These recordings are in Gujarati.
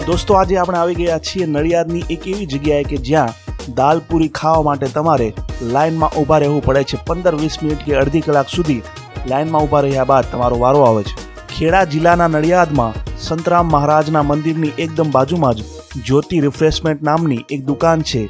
दोस्तों आज આપણે આવી ગયા છીએ નડિયાદની એક એવી જગ્યાએ કે જ્યાં દાલ પૂરી ખાવા માટે તમારે લાઈનમાં ઊભા રહેવું પડે છે 15-20 મિનિટ કે અડધી કલાક સુધી લાઈનમાં ઊભા રહ્યા બાદ તમારો વારો આવે છે। ખેડા જિલ્લાના નડિયાદમાં સંતરામ મહારાજના મંદિરની એકદમ બાજુમાં જ જ્યોતિ રિફ્રેશમેન્ટ નામની એક દુકાન છે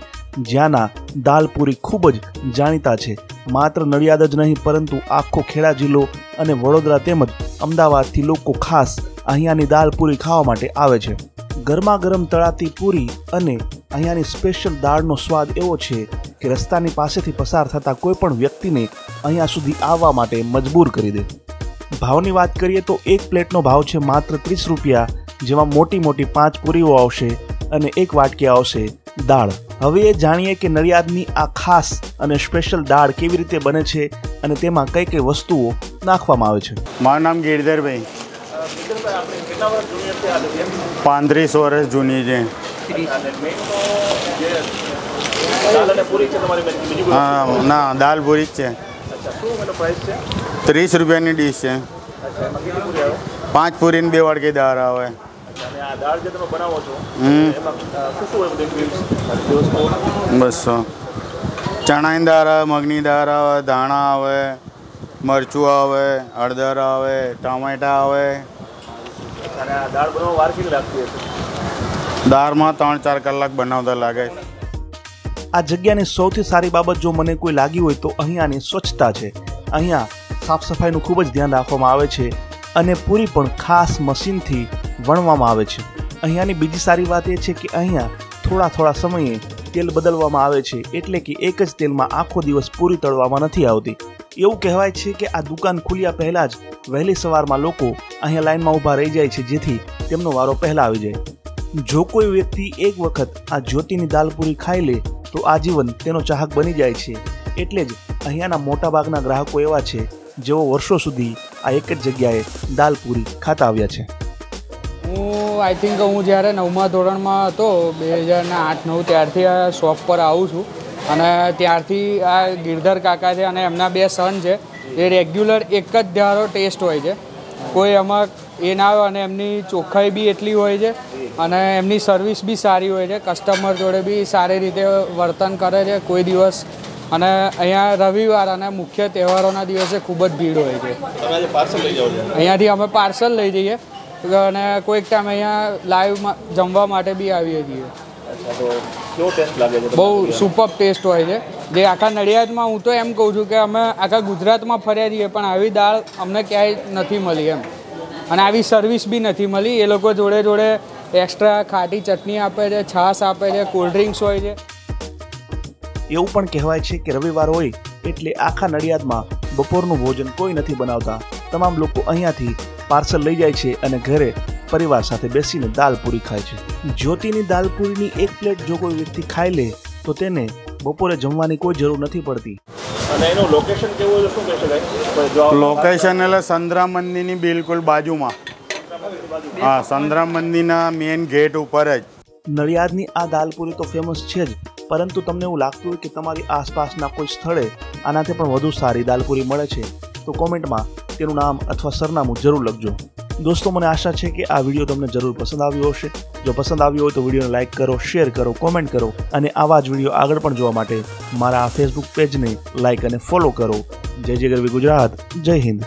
જ્યાંના દાલ પૂરી ખૂબ જ જાણીતા છે। માત્ર નડિયાદ જ નહીં પરંતુ આખો ખેડા જિલ્લો અને વડોદરા તેમજ અમદાવાદથી લોકો ખાસ અહીંયાની દાલ પૂરી ખાવા માટે આવે છે। ગરમા ગરમ તળાતી પૂરી અને અહીંયાની સ્પેશિયલ દાળનો સ્વાદ એવો છે કે રસ્તાની પાસેથી પસાર થતા કોઈ પણ વ્યક્તિને અહીંયા સુધી આવવા માટે મજબૂર કરી દે। ભાવની વાત કરીએ તો એક પ્લેટનો ભાવ છે માત્ર 30 રૂપિયા, જેમાં મોટી મોટી 5 પૂરીઓ આવશે અને એક વાટકી આવશે દાળ। હવે એ જાણીએ કે નડિયાદની આ ખાસ અને સ્પેશિયલ દાળ કેવી રીતે બને છે અને તેમાં કઈ કઈ વસ્તુઓ નાખવામાં આવે છે। મારું નામ ગિરધરભાઈ। 35 વર્ષ જૂની છે। હા ના દાલ પૂરી જ છે। 30 રૂપિયાની ડીશ છે। 5 પૂરી ને 2 વાટકી દાળ આવે। બસ ચણાની દાળ આવે, મગની દાળ આવે, ધાણા આવે, મરચું આવે, હળદર આવે, ટામેટા આવે। દાળમાં 3-4 કલાક બનાવતા લાગે। આ જગ્યાની સૌથી સારી બાબત જો મને કોઈ લાગી હોય તો અહીંયાની સ્વચ્છતા છે। અહીંયા સાફ સફાઈનું ખૂબ જ ધ્યાન રાખવામાં આવે છે અને પૂરી પણ ખાસ મશીનથી વણવામાં આવે છે। અહીંયાની બીજી સારી વાત એ છે કે અહીંયા થોડા સમયે તેલ બદલવામાં આવે છે, એટલે કે એક જ તેલમાં આખો દિવસ પૂરી તળવામાં નથી આવતી। એવું કહેવાય છે કે આ દુકાન ખુલ્યા પહેલાં જ વહેલી સવારમાં લોકો અહીંયા લાઈનમાં ઊભા રહી જાય છે જેથી તેમનો વારો પહેલાં આવી જાય। જો કોઈ વ્યક્તિ એક વખત આ જ્યોતિની દાલ પૂરી ખાઈ લે તો આજીવન તેનો ચાહક બની જાય છે, એટલે જ અહીંયાના મોટાભાગના ગ્રાહકો એવા છે જેઓ વર્ષો સુધી આ એક જ જગ્યાએ દાલ પૂરી ખાતા આવ્યા છે। હું આઈ થિંક હું જ્યારે 9મા ધોરણમાં હતો 2008-9 ત્યારથી આ શોપ પર આવું છું અને ત્યારથી આ ગિરધર કાકા છે અને એમના 2 સન છે એ રેગ્યુલર એક જ ધારો ટેસ્ટ હોય છે, કોઈ એમાં એ ના હોય અને એમની ચોખ્ખાઈ બી એટલી હોય છે અને એમની સર્વિસ બી સારી હોય છે। કસ્ટમર જોડે બી સારી રીતે વર્તન કરે છે કોઈ દિવસ। અને અહીંયા રવિવાર અને મુખ્ય તહેવારોના દિવસે ખૂબ જ ભીડ હોય છે। અહીંયાથી અમે પાર્સલ લઈ જઈએ અને કોઈક ટાઈમ અહીંયા લાઈવમાં જમવા માટે બી આવીએ છીએ। બહુ સુપર ટેસ્ટ હોય છે જે આખા નડિયાદમાં હું તો એમ કહું છું કે અમે આખા ગુજરાતમાં ફર્યા છીએ પણ આવી દાળ અમને ક્યાંય નથી મળી એમ, અને આવી સર્વિસ બી નથી મળી। એ લોકો જોડે જોડે એક્સ્ટ્રા ખાટી ચટણી આપે છે, છાશ આપે છે, કોલ્ડ ડ્રિંક્સ હોય છે। એવું પણ કહેવાય છે કે રવિવાર હોય એટલે આખા નડિયાદમાં બપોરનું ભોજન કોઈ નથી બનાવતા, તમામ લોકો અહીંયાથી પાર્સલ લઈ જાય છે અને ઘરે પરિવાર સાથે બેસીને દાલ પૂરી ખાય છે। જ્યોતિની દાલ પૂરીની એક પ્લેટ જો કોઈ વ્યક્તિ ખાઈ લે તો તેને બપોરે જમવાની કોઈ જરૂર નથી પડતી। અને એનું લોકેશન કેવું છે, શું કહેશો? લોકેશન એટલે સંતરામ મંદિરની બિલકુલ બાજુમાં। હા, સંતરામ મંદિરના મેઇન ગેટ ઉપર જ। નડિયાદની આ દાલ પૂરી તો ફેમસ છે જ, પરંતુ તમને એવું લાગતું હોય કે તમારી આસપાસના કોઈ સ્થળે આનાથી પણ વધુ સારી દાલ પૂરી મળે છે તો કોમેન્ટમાં તેનું નામ અથવા સરનામું જરૂર લખજો। દોસ્તો મને આશા છે કે આ વિડીયો તમને જરૂર પસંદ આવ્યો હશે। જો પસંદ આવ્યો હોય તો વિડીયોને લાઇક કરો, શેર કરો, કોમેન્ટ કરો અને આવા જ વિડીયો આગળ પણ જોવા માટે મારા આ ફેસબુક પેજને લાઇક અને ફોલો કરો। જય જય ગરવી ગુજરાત, જય હિન્દ।